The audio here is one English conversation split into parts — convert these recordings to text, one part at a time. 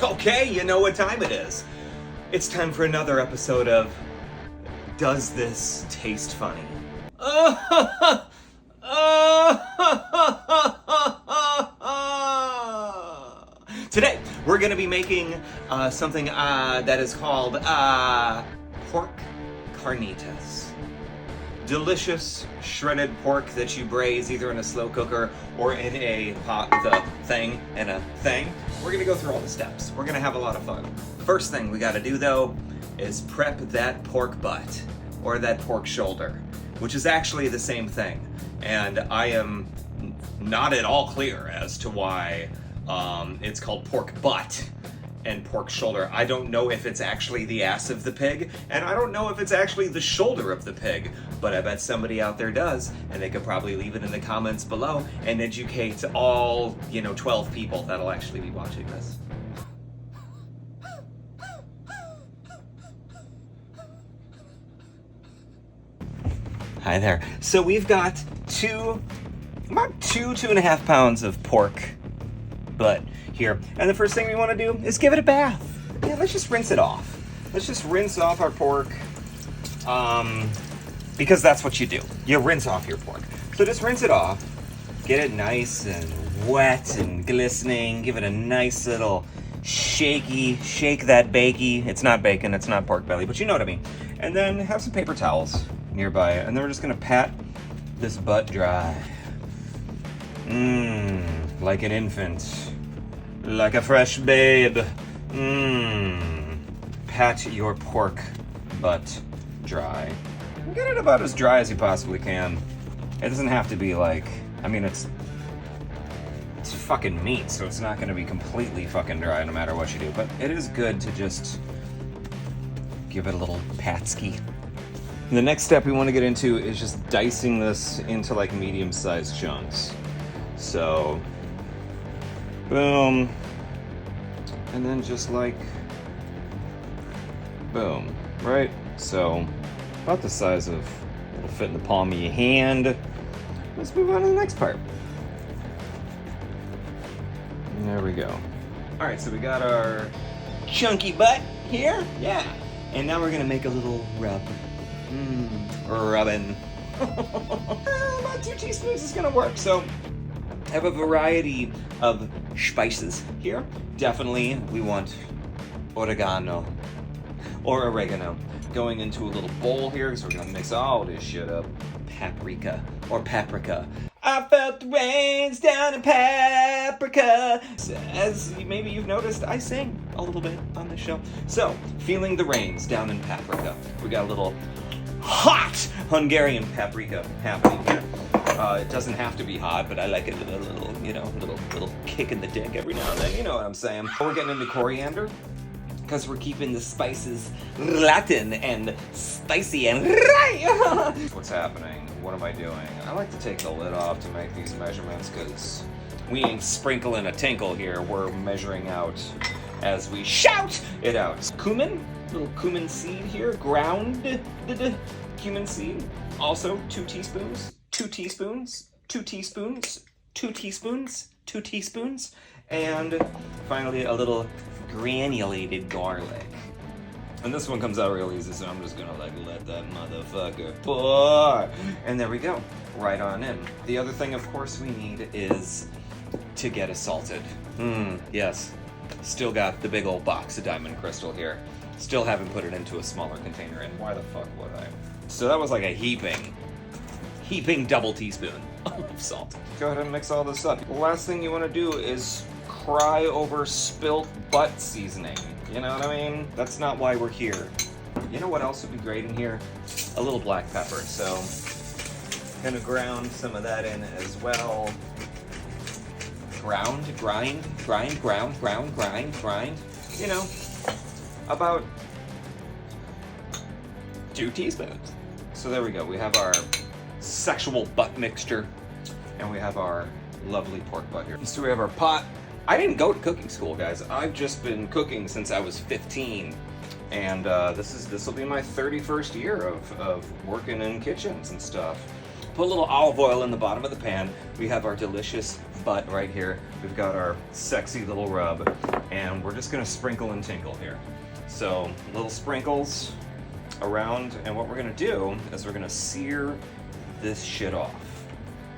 Okay, you know what time it is. It's time for another episode of Does This Taste Funny? Today, we're going to be making something that is called pork carnitas. Delicious shredded pork that you braise either in a slow cooker or in a pot with a thing and a thing. We're gonna go through all the steps. We're gonna have a lot of fun. First thing we gotta do though is prep that pork butt or that pork shoulder, which is actually the same thing. And I am not at all clear as to why it's called pork butt and pork shoulder. I don't know if it's actually the ass of the pig, and I don't know if it's actually the shoulder of the pig, but I bet somebody out there does, and they could probably leave it in the comments below and educate all, 12 people that'll actually be watching this. Hi there. So we've got about 2.5 pounds of pork butt here. And the first thing we want to do is give it a bath. Yeah, let's just rinse it off. Let's just rinse off our pork. Because that's what you do. You rinse off your pork. So just rinse it off. Get it nice and wet and glistening. Give it a nice little shake that bakey. It's not bacon, it's not pork belly, but you know what I mean. And then have some paper towels nearby. And then we're just gonna pat this butt dry. Like an infant. Like a fresh babe. Pat your pork butt dry. Get it about as dry as you possibly can. It doesn't have to be it's fucking meat, so it's not gonna be completely fucking dry no matter what you do. But it is good to just give it a little patsky. The next step we want to get into is just dicing this into medium-sized chunks. So, boom. And then just boom, right? So, about the size of, it'll fit in the palm of your hand. Let's move on to the next part. There we go. All right, so we got our chunky butt here. Yeah. And now we're gonna make a little rub. Rubbing. About 2 teaspoons is gonna work. So, I have a variety of spices here. Definitely, we want oregano or oregano. Going into a little bowl here, because we're gonna mix all this shit up. Paprika or paprika. I felt the rains down in paprika. As maybe you've noticed, I sing a little bit on this show. So, feeling the rains down in paprika. We got a little hot Hungarian paprika happening here. It doesn't have to be hot, but I like it with a little kick in the dick every now and then. You know what I'm saying? We're getting into coriander, because we're keeping the spices Latin and spicy and What's happening? What am I doing? I like to take the lid off to make these measurements, because we ain't sprinkling a tinkle here. We're measuring out as we shout it out. Cumin, little cumin seed here, ground cumin seed. Also 2 teaspoons, 2 teaspoons, 2 teaspoons, 2 teaspoons, 2 teaspoons, and finally a little granulated garlic. And this one comes out real easy, so I'm just gonna let that motherfucker pour. And there we go, right on in. The other thing, of course, we need is to get it salted. Yes, still got the big old box of diamond crystal here. Still haven't put it into a smaller container, and why the fuck would I? So that was like a heaping double teaspoon of salt. Go ahead and mix all this up. The last thing you want to do is cry over spilt butt seasoning. You know what I mean? That's not why we're here. You know what else would be great in here? A little black pepper. So, gonna ground some of that in as well. Grind. You know, about 2 teaspoons. So there we go. We have our sexual butt mixture, and we have our lovely pork butt here. So we have our pot. I didn't go to cooking school, guys. I've just been cooking since I was 15, and this will be my 31st year of working in kitchens and stuff. Put a little olive oil in the bottom of the pan. We have our delicious butt right here. We've got our sexy little rub, and we're just gonna sprinkle and tinkle here. So little sprinkles around, and what we're gonna do is we're gonna sear this shit off.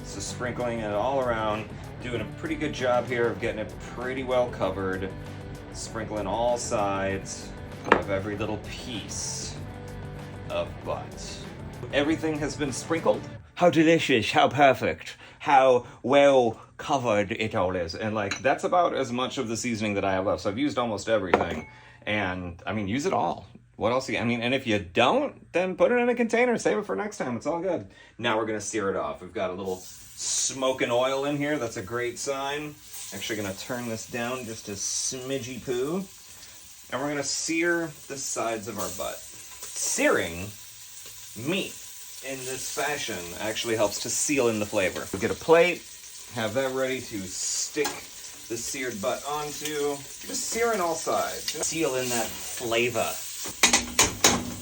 So sprinkling it all around, doing a pretty good job here of getting it pretty well covered, sprinkling all sides of every little piece of butt. Everything has been sprinkled. How delicious, how perfect, how well covered it all is. And like, that's about as much of the seasoning that I have left. So I've used almost everything. And I mean, use it all. What else? I mean, and if you don't, then put it in a container, save it for next time. It's all good. Now we're gonna sear it off. We've got a little smoking oil in here. That's a great sign. Actually gonna turn this down just a smidgy poo. And we're gonna sear the sides of our butt. Searing meat in this fashion actually helps to seal in the flavor. We'll get a plate, have that ready to stick the seared butt onto. Just searing all sides. Just seal in that flavor.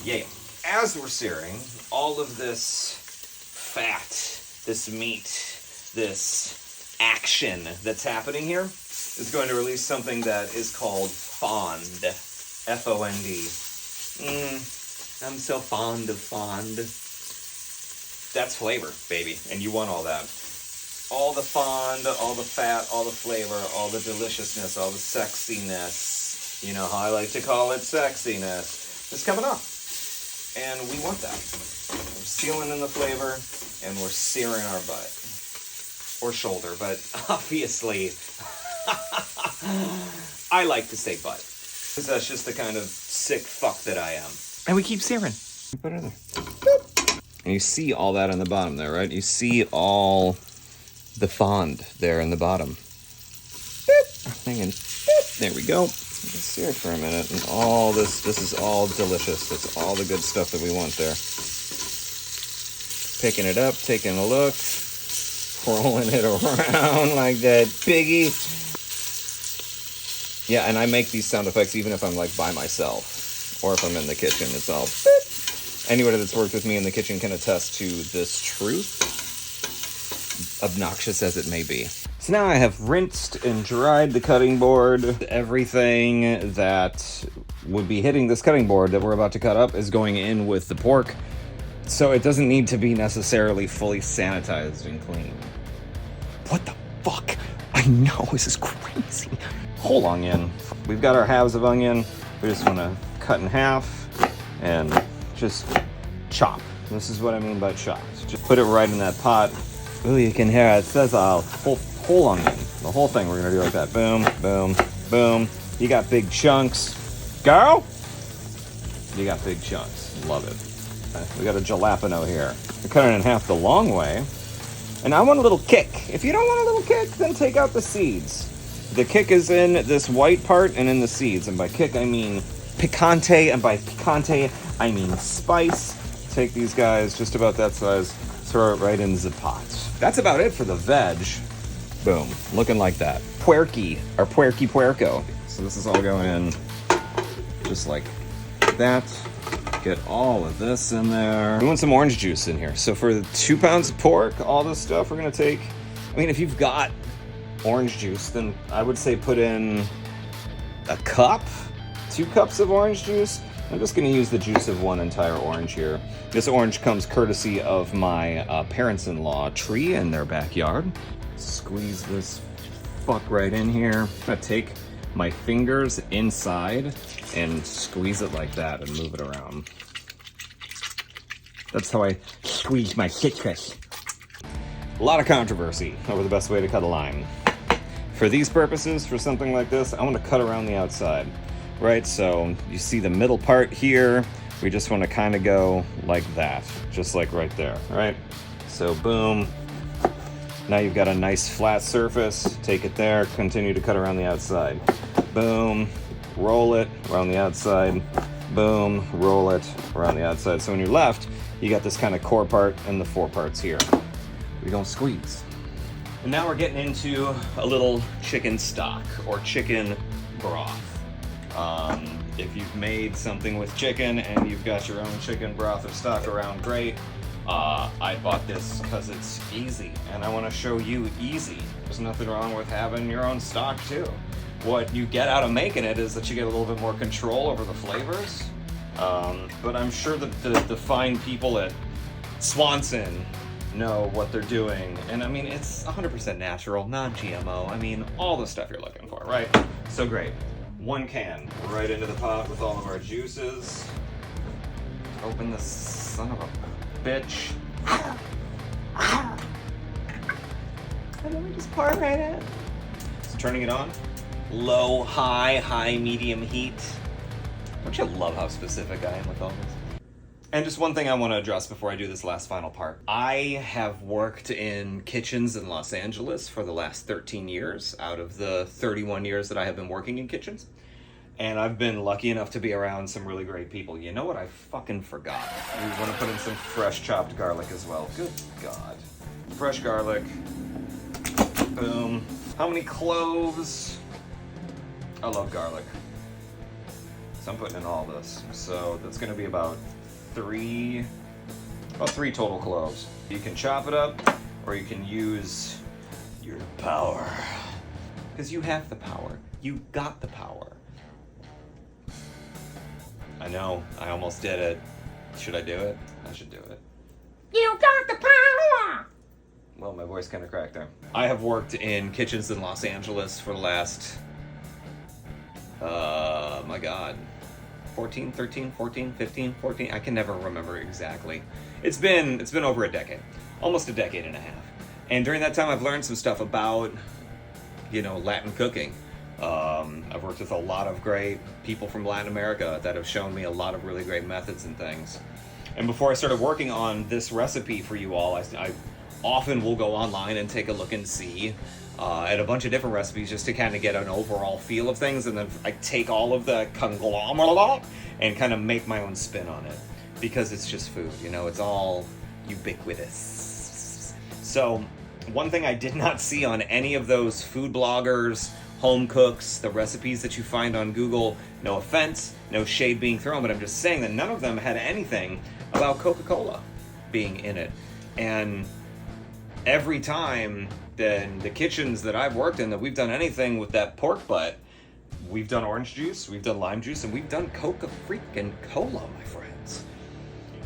Yeah. As we're searing, all of this fat, this meat, this action that's happening here is going to release something that is called fond. F-O-N-D. I'm so fond of fond. That's flavor, baby, and you want all that. All the fond, all the fat, all the flavor, all the deliciousness, all the sexiness. You know how I like to call it sexiness. It's coming off. And we want that. We're sealing in the flavor, and we're searing our butt. Or shoulder, but obviously, I like to say butt. Because that's just the kind of sick fuck that I am. And we keep searing. Put it in there. Boop. And you see all that on the bottom there, right? You see all the fond there in the bottom. Boop. Hanging. Boop. There we go. Let's sear it for a minute. And all this is all delicious. It's all the good stuff that we want there. Picking it up, taking a look, rolling it around like that piggy. Yeah, and I make these sound effects even if I'm like by myself or if I'm in the kitchen. It's all beep. Anybody that's worked with me in the kitchen can attest to this truth, obnoxious as it may be. So now I have rinsed and dried the cutting board. Everything that would be hitting this cutting board that we're about to cut up is going in with the pork. So it doesn't need to be necessarily fully sanitized and clean. What the fuck? I know, this is crazy. Whole onion. We've got our halves of onion. We just want to cut in half and just chop. This is what I mean by chop. So just put it right in that pot. Ooh, you can hear it. It says whole onion. The whole thing we're going to do like that. Boom, boom, boom. You got big chunks. Girl? You got big chunks. Love it. We got a jalapeno here. We're cutting it in half the long way. And I want a little kick. If you don't want a little kick, then take out the seeds. The kick is in this white part and in the seeds. And by kick, I mean picante. And by picante, I mean spice. Take these guys, just about that size, throw it right in the pot. That's about it for the veg. Boom. Looking like that. Puerky, or puerky puerco. So this is all going in just like that. Get all of this in there. We want some orange juice in here. So for the 2 pounds of pork, all this stuff we're gonna take, I mean, if you've got orange juice, then I would say put in a cup, 2 cups of orange juice. I'm just gonna use the juice of one entire orange here. This orange comes courtesy of my parents-in-law tree in their backyard. Squeeze this fuck right in here. I'm gonna take my fingers inside and squeeze it like that and move it around. That's how I squeeze my citrus. A lot of controversy over the best way to cut a lime. For these purposes, for something like this, I want to cut around the outside, right? So you see the middle part here, we just want to kind of go like that, just like right there, right? So boom. Now you've got a nice flat surface. Take it there, continue to cut around the outside. Boom, roll it around the outside. Boom, roll it around the outside. So when you're left, you got this kind of core part and the 4 parts here. We're gonna squeeze. And now we're getting into a little chicken stock or chicken broth. If you've made something with chicken and you've got your own chicken broth or stock around, great. I bought this because it's easy and I want to show you easy. there's nothing wrong with having your own stock too. What you get out of making it is that you get a little bit more control over the flavors. But I'm sure that the fine people at Swanson know what they're doing. And I mean, it's 100% natural, non-GMO. I mean, all the stuff you're looking for, right? So great. 1 can right into the pot with all of our juices. Open this son of a bitch. And then we just pour it right in. So turning it on. Low, high, high, medium heat. Don't you love how specific I am with all this? And just one thing I want to address before I do this last final part. I have worked in kitchens in Los Angeles for the last 13 years out of the 31 years that I have been working in kitchens. And I've been lucky enough to be around some really great people. You know what I fucking forgot? We want to put in some fresh chopped garlic as well. Good God. Fresh garlic. Boom. How many cloves? I love garlic. So I'm putting in all this. So that's going to be about three total cloves. You can chop it up, or you can use your power. Because you have the power. You got the power. I know, I almost did it. Should I do it? I should do it. You got the power! Well, my voice kind of cracked there. I have worked in kitchens in Los Angeles for the last, my God, 14, 13, 14, 15, 14. I can never remember exactly. It's been over a decade, almost a decade and a half. And during that time, I've learned some stuff about, Latin cooking. I've worked with a lot of great people from Latin America that have shown me a lot of really great methods and things. And before I started working on this recipe for you all, I often will go online and take a look and see at a bunch of different recipes just to kind of get an overall feel of things. And then I take all of the conglomerate and kind of make my own spin on it, because it's just food, it's all ubiquitous. So one thing I did not see on any of those food bloggers, home cooks, the recipes that you find on Google, no offense, no shade being thrown, but I'm just saying that none of them had anything about Coca-Cola being in it. And every time that the kitchens that I've worked in that we've done anything with that pork butt, we've done orange juice, we've done lime juice, and we've done Coca-Cola, my friends.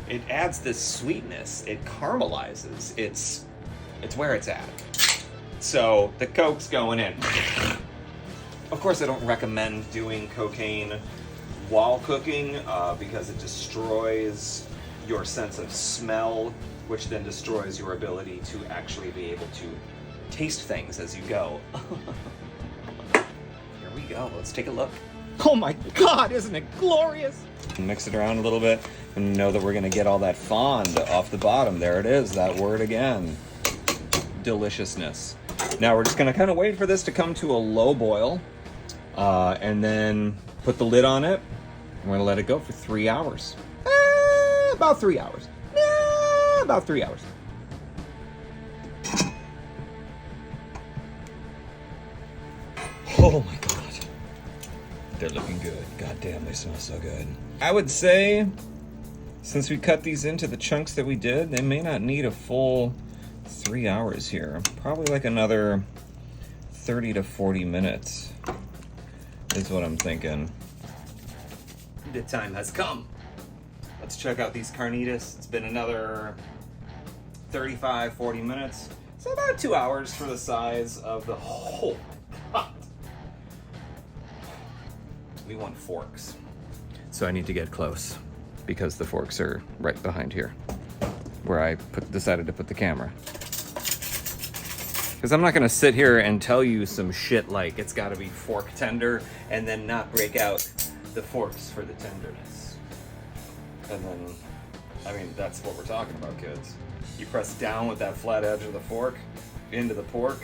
It adds this sweetness, it caramelizes, it's where it's at. So the Coke's going in. Of course, I don't recommend doing cocaine while cooking because it destroys your sense of smell, which then destroys your ability to actually be able to taste things as you go. Here we go. Let's take a look. Oh my God, isn't it glorious? Mix it around a little bit and know that we're going to get all that fond off the bottom. There it is, that word again. Deliciousness. Now we're just going to kind of wait for this to come to a low boil. And then put the lid on it. We're gonna let it go for 3 hours. About 3 hours. About 3 hours. Oh my God. They're looking good. God damn, they smell so good. I would say, since we cut these into the chunks that we did, they may not need a full 3 hours here. Probably like another 30 to 40 minutes. Is what I'm thinking. The time has come. Let's check out these carnitas. It's been another 35, 40 minutes. So about 2 hours for the size of the whole pot. We want forks. So I need to get close because the forks are right behind here where I decided to put the camera. Because I'm not going to sit here and tell you some shit like it's got to be fork tender and then not break out the forks for the tenderness. And then, I mean, that's what we're talking about, kids. You press down with that flat edge of the fork into the pork.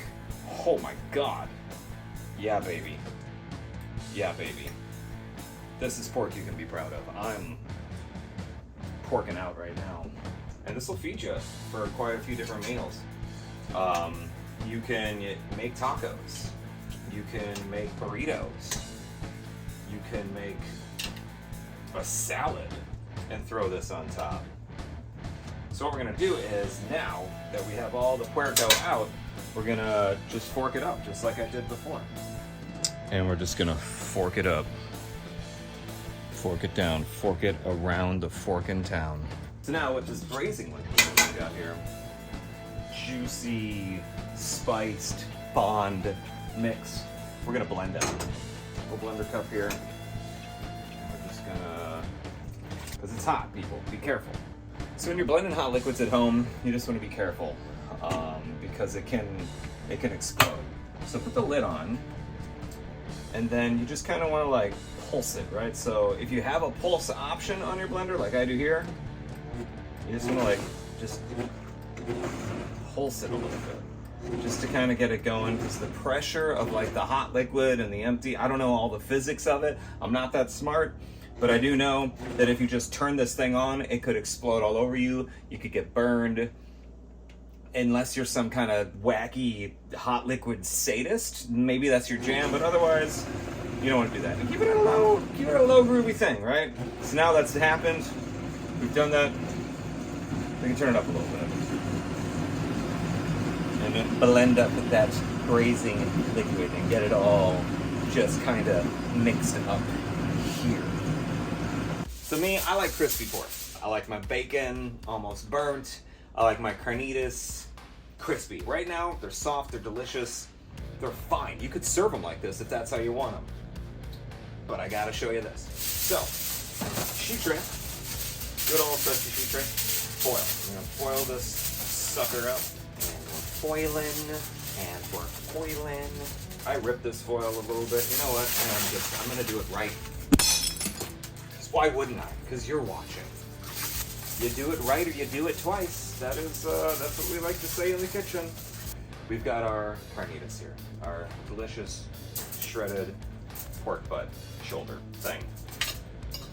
Oh my God. Yeah, baby. Yeah, baby. This is pork you can be proud of. I'm porking out right now. And this will feed you for quite a few different meals. You can make tacos. You can make burritos. You can make a salad and throw this on top. So what we're gonna do is, now that we have all the puerco out, we're gonna just fork it up, just like I did before. And we're just gonna fork it up. Fork it down, fork it around the fork in town. So now with this braising liquid that we got here, juicy, spiced, bond mix, we're gonna blend it. Little blender cup here. We're just gonna, because it's hot, people, be careful. So when you're blending hot liquids at home, you just want to be careful because it can explode. So put the lid on, and then you just kind of want to like pulse it, right? So if you have a pulse option on your blender, like I do here, you just want to like just pulse it a little bit, just to kind of get it going, because the pressure of like the hot liquid and the empty, I don't know all the physics of it. I'm not that smart. But I do know that if you just turn this thing on, it could explode all over you. You could get burned. Unless you're some kind of wacky hot liquid sadist, maybe that's your jam. But otherwise, you don't want to do that. And keep it a low groovy thing, right? So now that's happened. We've done that. We can turn it up a little bit. And then blend up with that braising liquid and get it all just kind of mixed up here. So me, I like crispy pork. I like my bacon almost burnt. I like my carnitas crispy. Right now, they're soft, they're delicious, they're fine. You could serve them like this if that's how you want them. But I gotta show you this. So, sheet tray, good old trusty sheet tray, foil. I'm gonna foil this sucker up. And we're foiling, and we're foiling. I ripped this foil a little bit. You know what? I'm gonna do it right. Why wouldn't I? Because you're watching. You do it right or you do it twice. That's what we like to say in the kitchen. We've got our carnitas here, our delicious shredded pork butt shoulder thing.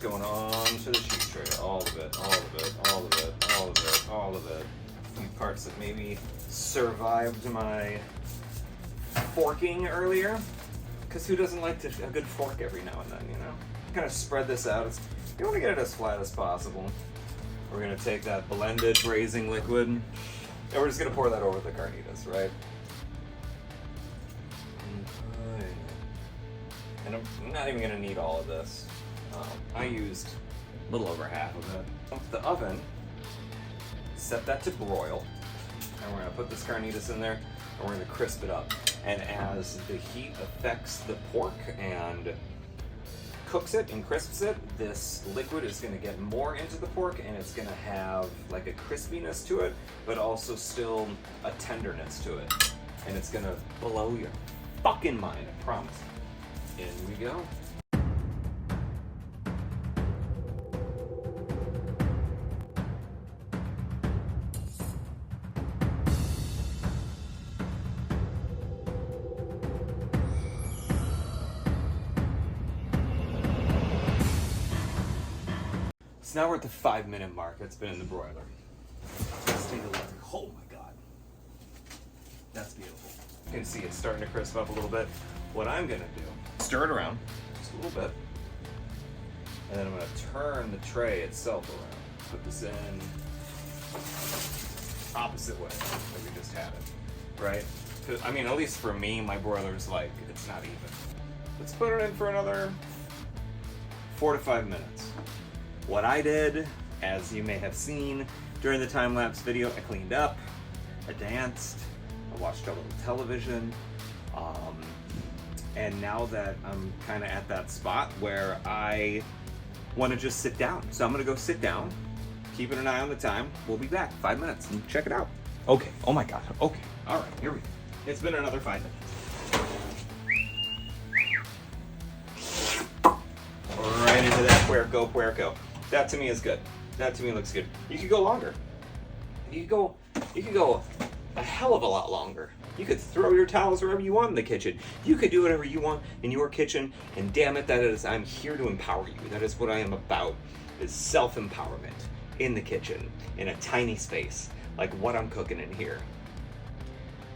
Going on to the sheet tray, all of it, all of it, all of it, all of it, all of it. A few parts that maybe survived my forking earlier. Because who doesn't like a good fork every now and then, you know? Kind of spread this out. You want to get it as flat as possible. We're going to take that blended braising liquid, and we're just going to pour that over the carnitas, right? And I'm not even going to need all of this. I used a little over half of it. The oven, set that to broil, and we're going to put this carnitas in there, and we're going to crisp it up. And as the heat affects the pork and cooks it and crisps it, this liquid is going to get more into the pork, and it's going to have like a crispiness to it, but also still a tenderness to it. And it's going to blow your fucking mind, I promise. In we go. So now we're at the 5-minute mark. It's been in the broiler. Let's take a look. Oh my God. That's beautiful. You can see it's starting to crisp up a little bit. What I'm gonna do, stir it around just a little bit. And then I'm gonna turn the tray itself around. Put this in opposite way that we just had it, right? I mean, at least for me, my broiler's like, it's not even. Let's put it in for another 4 to 5 minutes. What I did, as you may have seen during the time-lapse video, I cleaned up, I danced, I watched a little television, and now that I'm kind of at that spot where I want to just sit down. So I'm going to go sit down, keeping an eye on the time. We'll be back 5 minutes and check it out. Okay, oh my God, okay, all right, here we go. It's been another 5 minutes. Right into that puerco. That to me is good. That to me looks good. You could go longer. You could go a hell of a lot longer. You could throw your towels wherever you want in the kitchen. You could do whatever you want in your kitchen, and damn it, I'm here to empower you. That is what I am about, is self-empowerment in the kitchen, in a tiny space, like what I'm cooking in here.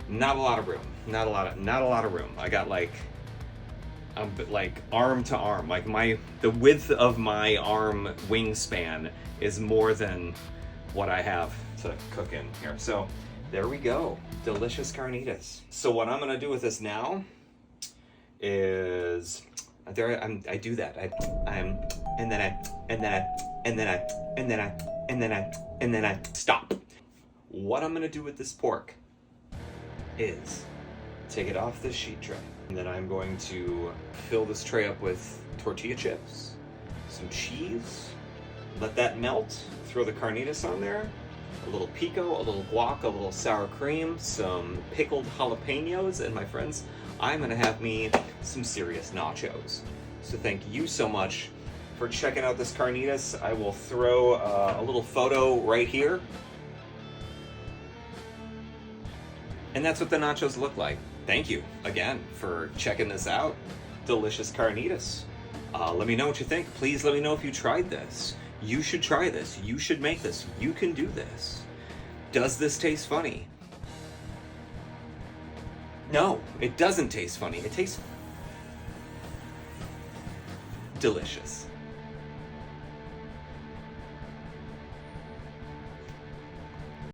Not a lot of room. Not a lot of room. I got like arm to arm, like the width of my arm wingspan is more than what I have to cook in here. So There we go. Delicious carnitas. So what I'm gonna do with this now is I do that. And then I stop. What I'm gonna do with this pork is take it off this sheet tray. And then I'm going to fill this tray up with tortilla chips, some cheese, let that melt, throw the carnitas on there, a little pico, a little guac, a little sour cream, some pickled jalapeños, and my friends, I'm gonna have me some serious nachos. So thank you so much for checking out this carnitas. I will throw a little photo right here. And that's what the nachos look like. Thank you again for checking this out. Delicious carnitas. Let me know what you think. Please let me know if you tried this. You should try this. You should make this. You can do this. Does this taste funny? No, it doesn't taste funny. It tastes delicious.